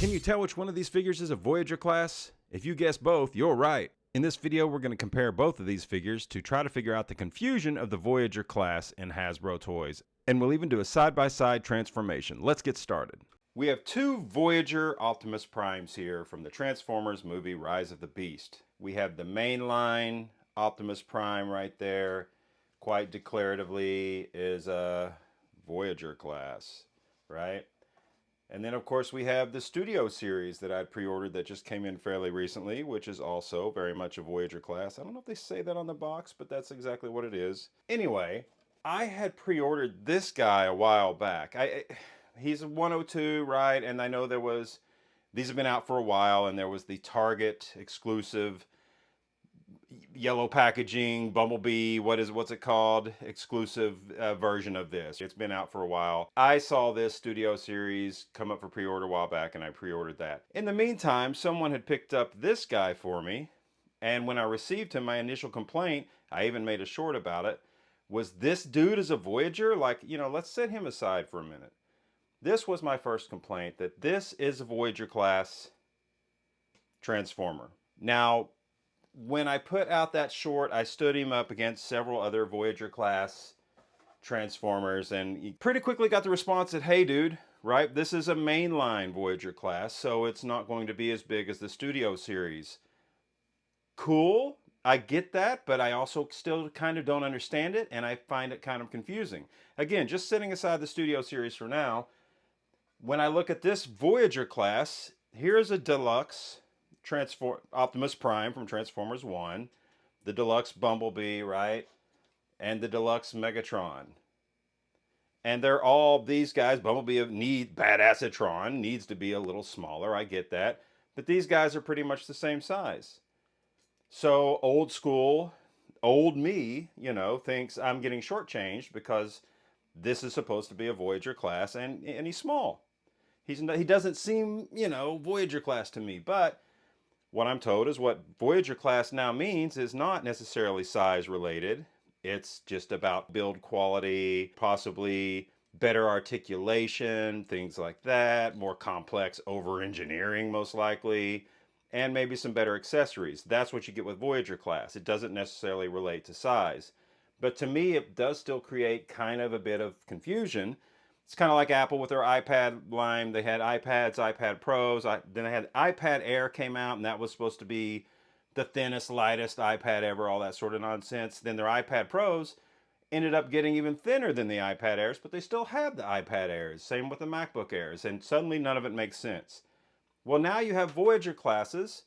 Can you tell which one of these figures is a Voyager class? If you guess both, you're right. In this video, we're going to compare both of these figures to try to figure out the confusion of the Voyager class in Hasbro toys. And we'll even do a side-by-side transformation. Let's get started. We have two Voyager Optimus Primes here from the Transformers movie Rise of the Beast. We have the mainline Optimus Prime right there, quite declaratively is a Voyager class, right? And then, of course, we have the Studio Series that I'd pre-ordered that just came in fairly recently, which is also very much a Voyager class. I don't know if they say that on the box, but that's exactly what it is. Anyway, I had pre-ordered this guy a while back. He's a 102, right? And I know these have been out for a while, and there was the Target exclusive yellow packaging Bumblebee, what's it called, exclusive version of this. It's been out for a while. I saw this Studio Series come up for pre-order a while back, and I pre-ordered that. In the meantime, someone had picked up this guy for me, and when I received him, my initial complaint, I even made a short about it, was this dude is a Voyager? Like, you know, let's set him aside for a minute. This was my first complaint, that this is a Voyager class Transformer. Now, when I put out that short, I stood him up against several other Voyager class Transformers, and he pretty quickly got the response that, hey dude, right, this is a mainline Voyager class, so it's not going to be as big as the Studio Series. Cool, I get that, but I also still kind of don't understand it, and I find it kind of confusing. Again, just setting aside the Studio Series for now, when I look at this Voyager class, here's a deluxe Optimus Prime from Transformers 1, the deluxe Bumblebee, right, and the deluxe Megatron. And they're all, these guys, Bumblebee Badassatron needs to be a little smaller, I get that, but these guys are pretty much the same size. So old school, old me, you know, thinks I'm getting shortchanged because this is supposed to be a Voyager class, and he's small. He doesn't seem, you know, Voyager class to me, but what I'm told is what Voyager class now means is not necessarily size related. It's just about build quality, possibly better articulation, things like that, more complex over engineering most likely, and maybe some better accessories. That's what you get with Voyager class. It doesn't necessarily relate to size. But to me, it does still create kind of a bit of confusion. It's kind of like Apple with their iPad line. They had iPads, iPad Pros. Then they had iPad Air came out, and that was supposed to be the thinnest, lightest iPad ever, all that sort of nonsense. Then their iPad Pros ended up getting even thinner than the iPad Airs, but they still have the iPad Airs. Same with the MacBook Airs, and suddenly none of it makes sense. Well, now you have Voyager classes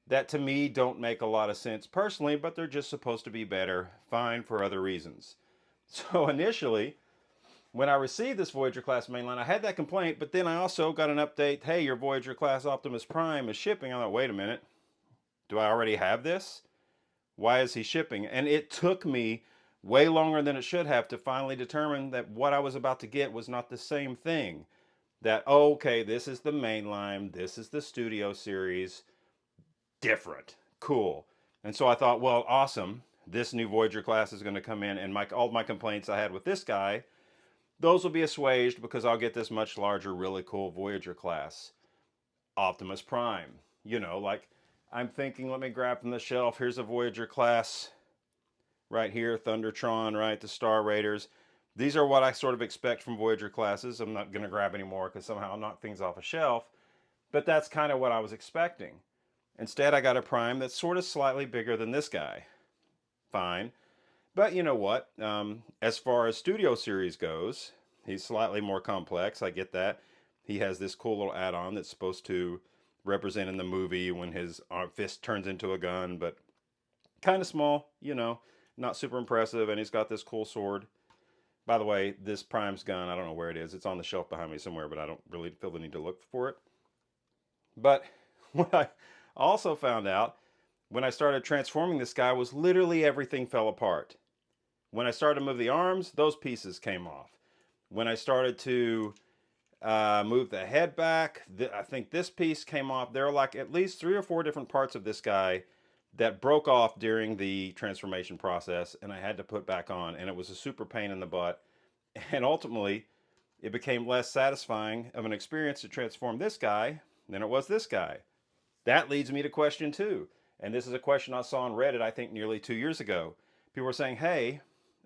that to me don't make a lot of sense personally, but they're just supposed to be better, fine for other reasons. So initially, when I received this Voyager class mainline, I had that complaint, but then I also got an update, hey, your Voyager class Optimus Prime is shipping. I thought, wait a minute, do I already have this? Why is he shipping? And it took me way longer than it should have to finally determine that what I was about to get was not the same thing. That, oh, okay, this is the mainline, this is the Studio Series, different, cool. And so I thought, well, awesome, this new Voyager class is going to come in, and all my complaints I had with this guy, those will be assuaged because I'll get this much larger, really cool Voyager class Optimus Prime. You know, like I'm thinking, let me grab from the shelf. Here's a Voyager class right here, Thundertron, right? The Star Raiders. These are what I sort of expect from Voyager classes. I'm not going to grab any more because somehow I'll knock things off a shelf. But that's kind of what I was expecting. Instead, I got a Prime that's sort of slightly bigger than this guy. Fine. But you know what? As far as Studio Series goes, he's slightly more complex. I get that. He has this cool little add-on that's supposed to represent in the movie when his fist turns into a gun, but kind of small, you know, not super impressive. And he's got this cool sword. By the way, this Prime's gun, I don't know where it is. It's on the shelf behind me somewhere, but I don't really feel the need to look for it. But what I also found out when I started transforming this guy was literally everything fell apart. When I started to move the arms, those pieces came off. When I started to move the head back, I think this piece came off. There are like at least 3 or 4 different parts of this guy that broke off during the transformation process, and I had to put back on, and it was a super pain in the butt. And ultimately, it became less satisfying of an experience to transform this guy than it was this guy. That leads me to question two. And this is a question I saw on Reddit, I think nearly 2 years ago. People were saying, hey,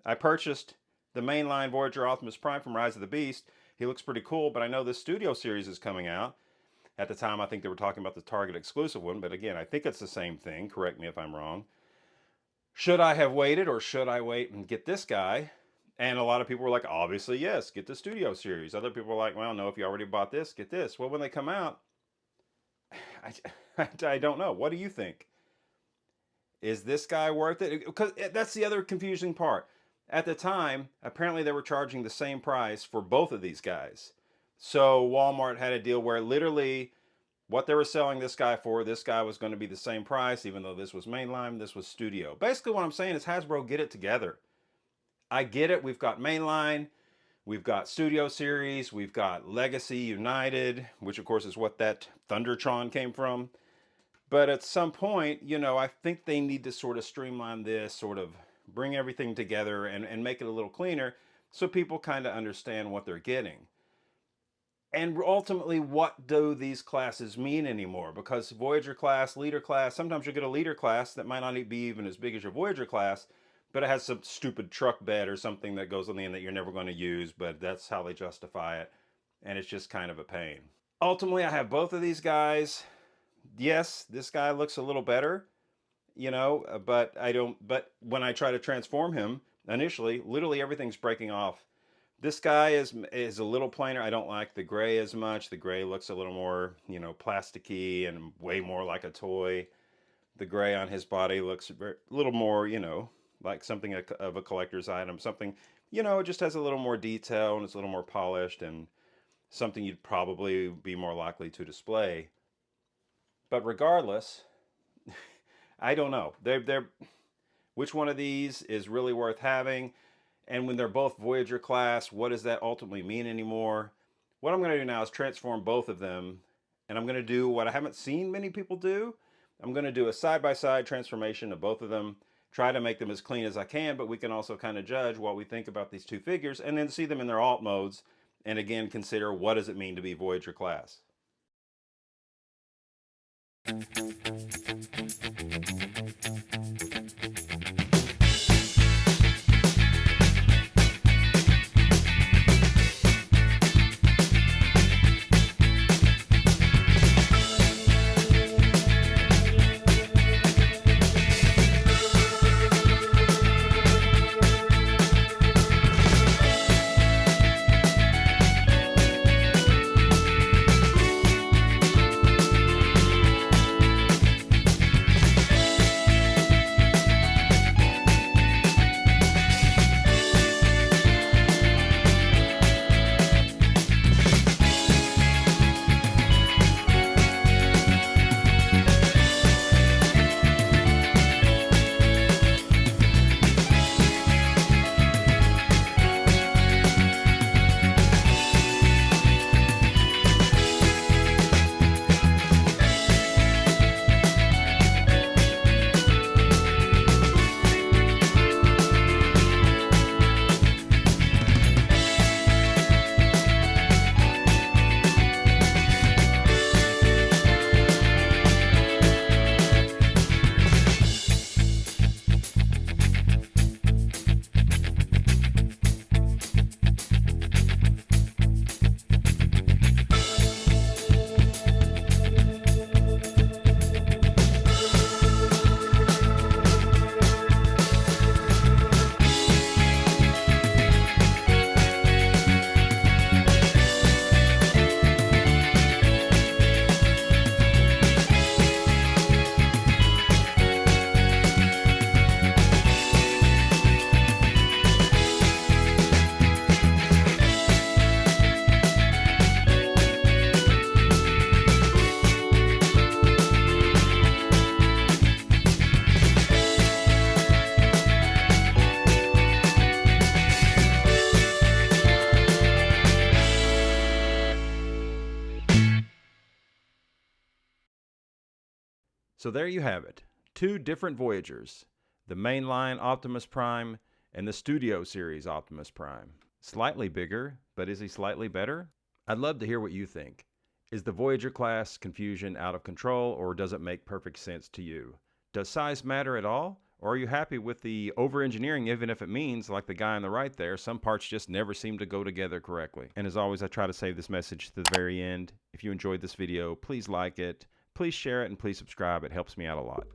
I purchased the mainline Voyager Optimus Prime from Rise of the Beast. He looks pretty cool, but I know this Studio Series is coming out. At the time, I think they were talking about the Target exclusive one, but again, I think it's the same thing. Correct me if I'm wrong. Should I have waited, or should I wait and get this guy? And a lot of people were like, obviously, yes, get the Studio Series. Other people were like, well, no, if you already bought this, get this. Well, when they come out, I don't know. What do you think? Is this guy worth it? Because that's the other confusing part. At the time, apparently they were charging the same price for both of these guys. So Walmart had a deal where literally what they were selling this guy for, this guy was going to be the same price, even though this was mainline, this was studio. Basically what I'm saying is Hasbro, get it together. I get it. We've got mainline, we've got Studio Series, we've got Legacy United, which of course is what that Thundertron came from. But at some point, you know, I think they need to sort of streamline this, sort of bring everything together and make it a little cleaner so people kind of understand what they're getting. And ultimately, what do these classes mean anymore? Because Voyager class, leader class, sometimes you get a leader class that might not be even as big as your Voyager class, but it has some stupid truck bed or something that goes on the end that you're never going to use, but that's how they justify it. And it's just kind of a pain. Ultimately, I have both of these guys. Yes, this guy looks a little better, you know, but when I try to transform him initially, literally everything's breaking off. This guy is a little plainer. I don't like the gray as much. The gray looks a little more, you know, plasticky and way more like a toy. The gray on his body looks a little more, you know, like something of a collector's item. Something, you know, it just has a little more detail and it's a little more polished and something you'd probably be more likely to display. But regardless, I don't know. Which one of these is really worth having? And when they're both Voyager class, what does that ultimately mean anymore? What I'm going to do now is transform both of them. And I'm going to do what I haven't seen many people do. I'm going to do a side-by-side transformation of both of them. Try to make them as clean as I can, but we can also kind of judge what we think about these two figures and then see them in their alt modes. And again, consider what does it mean to be Voyager class. So there you have it. Two different Voyagers. The mainline Optimus Prime and the Studio Series Optimus Prime. Slightly bigger, but is he slightly better? I'd love to hear what you think. Is the Voyager class confusion out of control, or does it make perfect sense to you? Does size matter at all? Or are you happy with the over-engineering, even if it means, like the guy on the right there, some parts just never seem to go together correctly? And as always, I try to save this message to the very end. If you enjoyed this video, please like it, please share it, and please subscribe. It helps me out a lot.